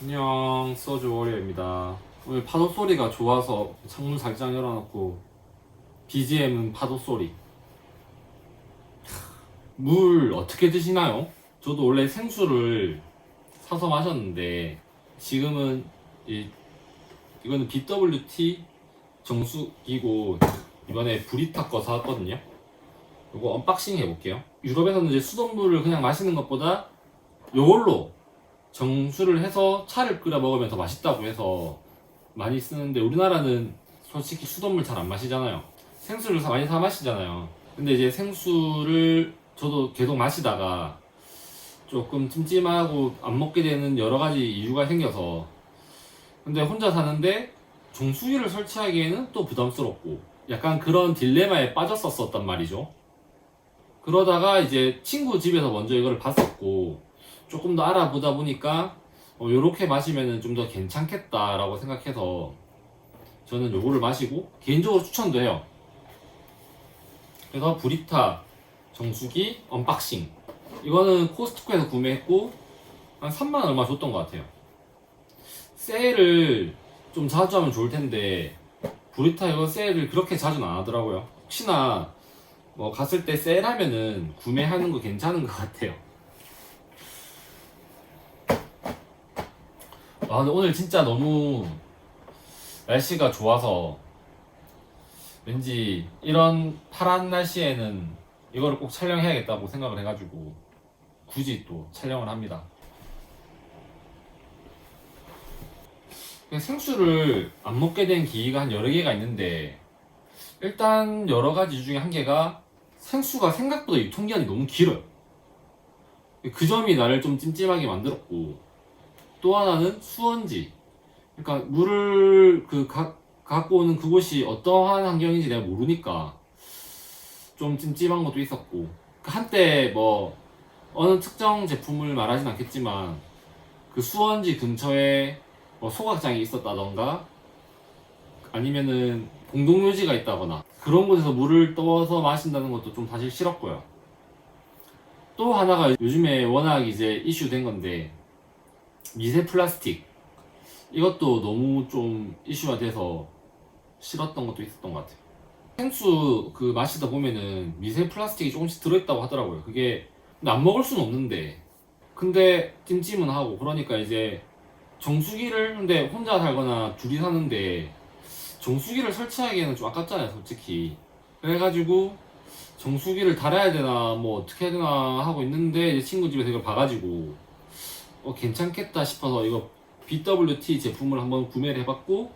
안녕, 소주 워리어입니다. 오늘 파도 소리가 좋아서 창문 살짝 열어놓고 BGM은 파도 소리. 물 어떻게 드시나요? 저도 원래 생수를 사서 마셨는데 지금은 이거는 BWT 정수기고 이번에 브리타 거 사왔거든요. 이거 언박싱 해볼게요. 유럽에서는 이제 수돗물을 그냥 마시는 것보다 이걸로 정수를 해서 차를 끓여 먹으면 더 맛있다고 해서 많이 쓰는데, 우리나라는 솔직히 수돗물 잘 안 마시잖아요. 생수를 많이 사 마시잖아요. 근데 이제 생수를 저도 계속 마시다가 조금 찜찜하고 안 먹게 되는 여러 가지 이유가 생겨서, 근데 혼자 사는데 정수기를 설치하기에는 또 부담스럽고 약간 그런 딜레마에 빠졌었단 말이죠. 그러다가 이제 친구 집에서 먼저 이걸 봤었고 조금 더 알아보다 보니까 요렇게 마시면 좀 더 괜찮겠다라고 생각해서 저는 요거를 마시고 개인적으로 추천도 해요. 그래서 브리타 정수기 언박싱, 이거는 코스트코에서 구매했고 한 3만 얼마 줬던 것 같아요. 세일을 좀 자주 하면 좋을 텐데 브리타 이거 세일을 그렇게 자주는 안 하더라고요. 혹시나 뭐 갔을 때 세일하면은 구매하는 거 괜찮은 것 같아요. 근데 오늘 진짜 너무 날씨가 좋아서 왠지 이런 파란 날씨에는 이거를 꼭 촬영해야겠다고 생각을 해가지고 굳이 또 촬영을 합니다. 생수를 안 먹게 된 계기가 한 여러 개가 있는데, 일단 여러 가지 중에 한 개가 생수가 생각보다 유통기한이 너무 길어요. 그 점이 나를 좀 찜찜하게 만들었고, 또 하나는 수원지. 그러니까 물을 갖고 오는 그곳이 어떠한 환경인지 내가 모르니까 좀 찜찜한 것도 있었고, 한때 뭐 어느 특정 제품을 말하진 않겠지만 그 수원지 근처에 뭐 소각장이 있었다던가 아니면은 공동묘지가 있다거나 그런 곳에서 물을 떠서 마신다는 것도 좀 사실 싫었고요. 또 하나가 요즘에 워낙 이제 이슈된 건데 미세 플라스틱, 이것도 너무 좀 이슈가 돼서 싫었던 것도 있었던 것 같아요. 생수 마시다 보면은 미세 플라스틱이 조금씩 들어있다고 하더라고요. 그게 근데 안 먹을 수는 없는데, 근데 찜찜은 하고 그러니까 이제 정수기를, 근데 혼자 살거나 둘이 사는데 정수기를 설치하기에는 좀 아깝잖아요 솔직히. 그래가지고 정수기를 달아야 되나 뭐 어떻게 해야 되나 하고 있는데 이제 친구 집에서 이걸 봐가지고 괜찮겠다 싶어서 이거 BWT 제품을 한번 구매를 해봤고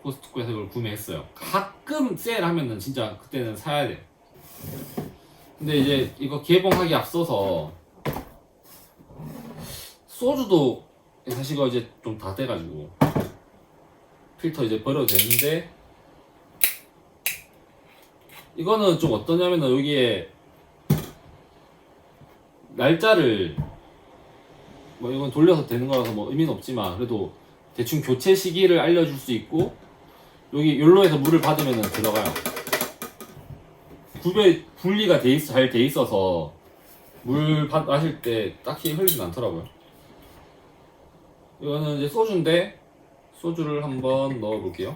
코스트코에서 이걸 구매했어요. 가끔 세일하면은 진짜 그때는 사야 돼. 근데 이제 이거 개봉하기 앞서서 소주도 사실 이거 이제 좀 다 돼가지고 필터 이제 버려도 되는데, 이거는 좀 어떠냐면은 여기에 날짜를 뭐 이건 돌려서 되는 거라서 뭐 의미는 없지만 그래도 대충 교체 시기를 알려줄 수 있고, 여기 욜로에서 물을 받으면 들어가요. 분리가 잘 돼 있어서 물 마실 때 딱히 흘리진 않더라고요. 이거는 이제 소주인데 소주를 한번 넣어 볼게요.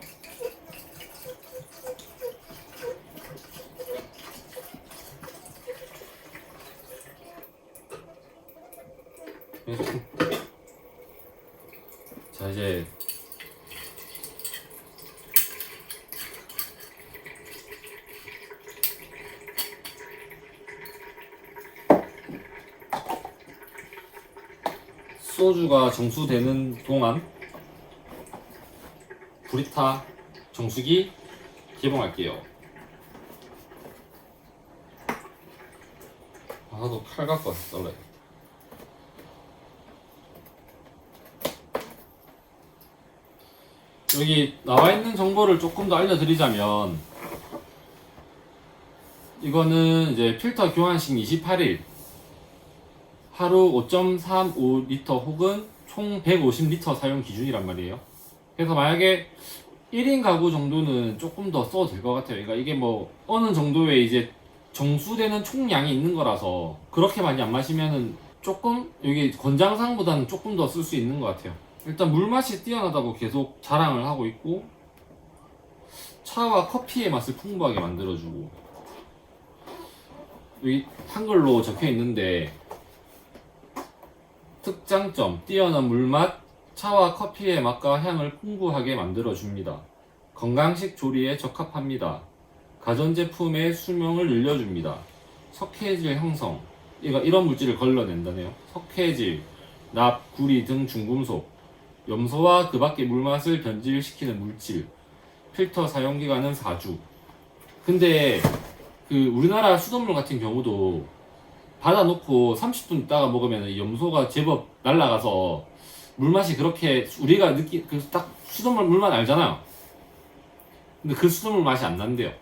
자, 이제 소주가 정수되는 동안 브리타 정수기 개봉할게요. 나도 칼 갖고 왔어 썰래. 여기 나와 있는 정보를 조금 더 알려드리자면, 이거는 이제 필터 교환식 28일, 하루 5.35리터 혹은 총 150리터 사용 기준이란 말이에요. 그래서 만약에 1인 가구 정도는 조금 더 써도 될 것 같아요. 그러니까 이게 뭐 어느 정도의 이제 정수되는 총량이 있는 거라서 그렇게 많이 안 마시면은 조금 여기 권장사항보다는 조금 더 쓸 수 있는 것 같아요. 일단 물맛이 뛰어나다고 계속 자랑을 하고 있고, 차와 커피의 맛을 풍부하게 만들어주고, 여기 한글로 적혀 있는데, 특장점, 뛰어난 물맛, 차와 커피의 맛과 향을 풍부하게 만들어줍니다. 건강식 조리에 적합합니다. 가전제품의 수명을 늘려줍니다. 석회질 형성, 이런 물질을 걸러낸다네요. 석회질, 납, 구리 등 중금속, 염소와 그 밖의 물맛을 변질시키는 물질, 필터 사용기간은 4주. 근데 그 우리나라 수돗물 같은 경우도 받아놓고 30분 있다가 먹으면 이 염소가 제법 날아가서 물맛이 그렇게 우리가 그 딱 수돗물 물맛 알잖아요. 근데 그 수돗물 맛이 안 난대요.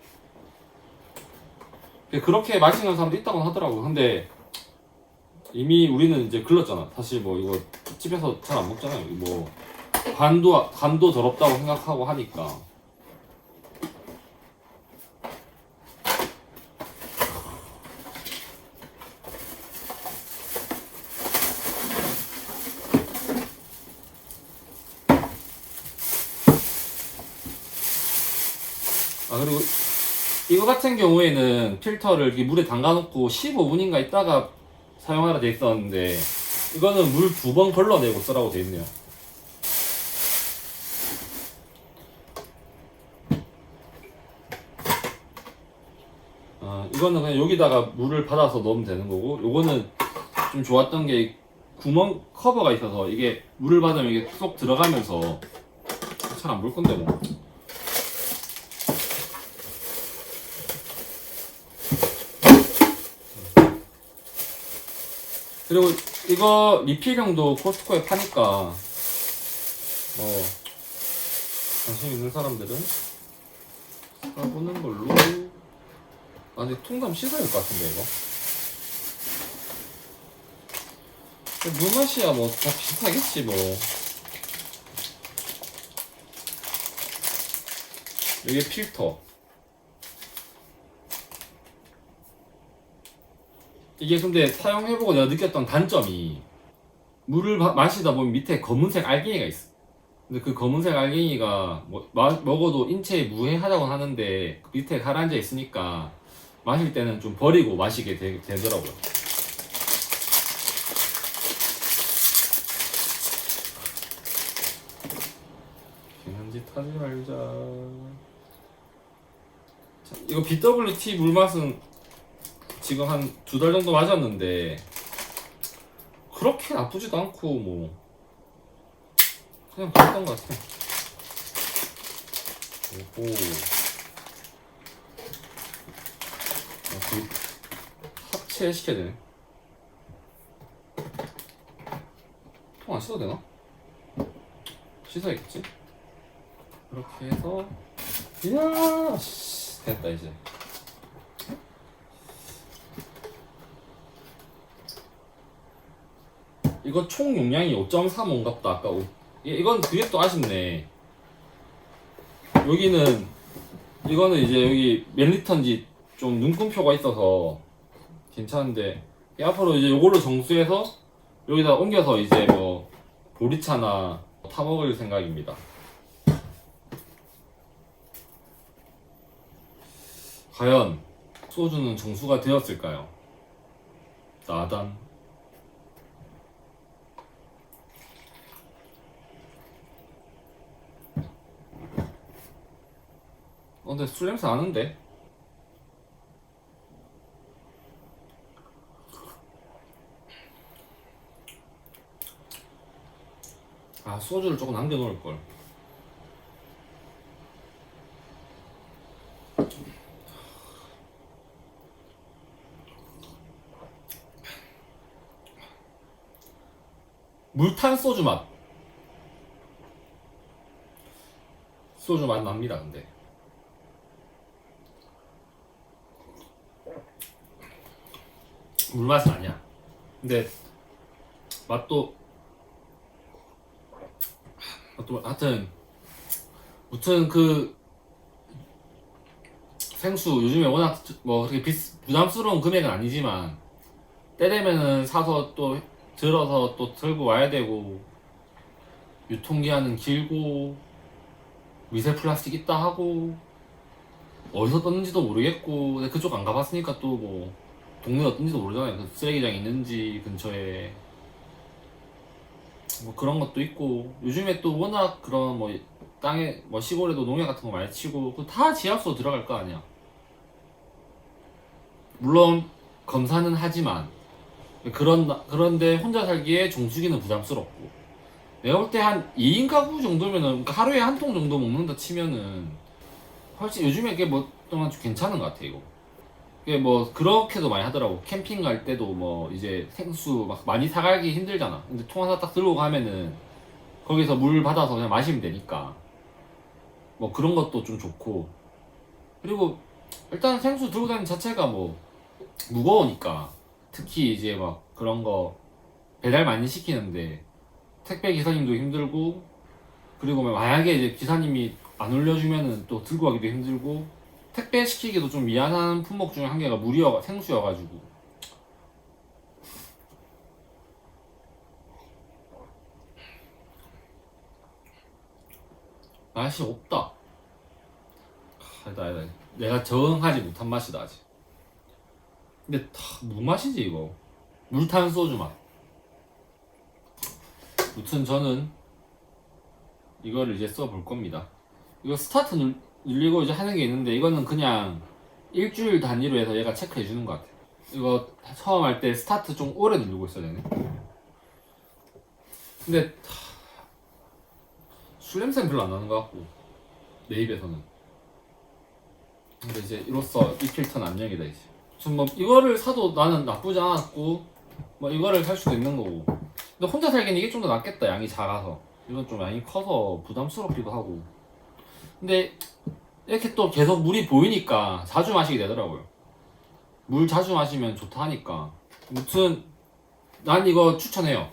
그렇게 마시는 사람도 있다고 하더라고. 근데 이미 우리는 이제 글렀잖아. 사실 뭐 이거 집에서 잘 안 먹잖아요. 뭐 간도 더럽다고 생각하고 하니까. 그리고 이거 같은 경우에는 필터를 이렇게 물에 담가놓고 15분인가 있다가 사용하라 돼 있었는데, 이거는 물 2번 걸러내고 쓰라고 돼 있네요. 이거는 그냥 여기다가 물을 받아서 넣으면 되는 거고, 요거는 좀 좋았던 게 구멍 커버가 있어서 이게 물을 받으면 이게 쏙 들어가면서 잘 안 물 건데 뭐. 그리고 이거 리필형도 코스트코에 파니까 관심 있는 사람들은 사보는 걸로. 근데 통감 씻어야 될 것 같은데 이거. 물맛이야 뭐 다 비슷하겠지 뭐. 이게 필터. 이게 근데 사용해보고 내가 느꼈던 단점이, 물을 마시다 보면 밑에 검은색 알갱이가 있어. 근데 그 검은색 알갱이가 먹어도 인체에 무해하다고 하는데 밑에 가라앉아 있으니까 마실 때는 좀 버리고 마시게 되더라고요. 괜한 짓 하지 말자. 자, 이거 BWT 물맛은 지금 한 2달 정도 맞았는데 그렇게 나쁘지도 않고 뭐 그냥 그랬던 것 같아. 오호. 합체시켜야 되네. 통 안 씻어도 되나? 씻어야겠지? 이렇게 해서, 이야, 됐다 이제. 이거 총 용량이 5.35인갑다. 아까 이건 그게 또 아쉽네. 이거는 이제 여기 몇 리터인지 좀 눈금표가 있어서 괜찮은데, 앞으로 이제 요걸로 정수해서 여기다 옮겨서 이제 뭐 보리차나 타먹을 생각입니다. 과연 소주는 정수가 되었을까요? 나단. 근데 술 냄새 나는데? 소주를 조금 남겨 놓을걸. 물탄 소주 맛. 소주 맛 납니다. 근데 물맛은 아니야. 근데 맛도 하여튼 무튼 그 생수 요즘에 워낙 뭐 그렇게 부담스러운 금액은 아니지만 때 되면은 사서 또 들어서 또 들고 와야 되고 유통기한은 길고 미세 플라스틱 있다 하고 어디서 떴는지도 모르겠고 근데 그쪽 안 가봤으니까 또 뭐 동네가 어떤지도 모르잖아요. 그 쓰레기장 있는지 근처에 뭐 그런 것도 있고 요즘에 또 워낙 그런 뭐 땅에 뭐 시골에도 농약 같은 거 많이 치고 그 다 지하수로 들어갈 거 아니야. 물론 검사는 하지만 그런데 혼자 살기에 정수기는 부담스럽고 내가 볼 때 한 2인 가구 정도면은 그러니까 하루에 한 통 정도 먹는다 치면은 훨씬 요즘에 그게 뭐 동안 좀 괜찮은 것 같아 이거. 이게 뭐 그렇게도 많이 하더라고. 캠핑 갈 때도 뭐 이제 생수 막 많이 사가기 힘들잖아. 근데 통 하나 딱 들고 가면은 거기서 물 받아서 그냥 마시면 되니까 뭐 그런 것도 좀 좋고 그리고 일단 생수 들고 다니는 자체가 뭐 무거우니까 특히 이제 막 그런 거 배달 많이 시키는데 택배 기사님도 힘들고 그리고 만약에 이제 기사님이 안 올려주면은 또 들고 가기도 힘들고 택배 시키기도 좀 미안한 품목 중에 한 개가 생수여가지고 맛이 없다. 아니다. 내가 적응하지 못한 맛이다 아직. 근데 무맛이지 이거. 물탄 소주 맛. 무튼 저는 이거를 이제 써볼 겁니다. 이거 스타트 눌리고 이제 하는 게 있는데 이거는 그냥 일주일 단위로 해서 얘가 체크해 주는 것 같아. 이거 처음 할 때 스타트 좀 오래 누르고 있어야 되네. 근데 술 냄새는 별로 안 나는 것 같고 내 입에서는. 근데 이제 이로써 이 필터는 안녕이다 이제. 좀 뭐 이거를 사도 나는 나쁘지 않았고 뭐 이거를 살 수도 있는 거고. 근데 혼자 살기엔 이게 좀 더 낫겠다. 양이 작아서. 이건 좀 양이 커서 부담스럽기도 하고. 근데 이렇게 또 계속 물이 보이니까 자주 마시게 되더라고요. 물 자주 마시면 좋다 하니까. 무튼 난 이거 추천해요.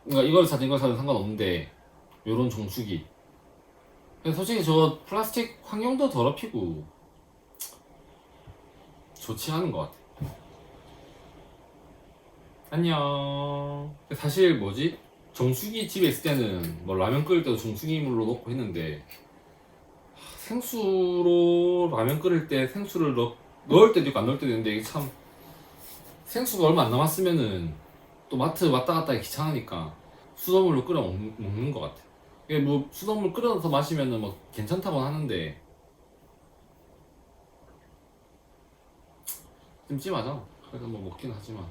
그러니까 이걸 사든 상관없는데 요런 정수기. 근데 솔직히 저 플라스틱 환경도 더럽히고 좋지 않은 것 같아. 안녕. 사실 뭐지? 정수기 집에 있을 때는 뭐 라면 끓일 때도 정수기 물로 넣고 했는데 생수로 라면 끓일 때 생수를 넣을 때도 있고 안 넣을 때도 있는데 이게 참 생수가 얼마 안 남았으면은 또 마트 왔다 갔다 하기 귀찮으니까 수돗물로 끓여 먹는 것 같아. 이게 뭐 수돗물 끓여서 마시면은 뭐 괜찮다고 하는데 찜찜하죠. 그래서 뭐 먹긴 하지만.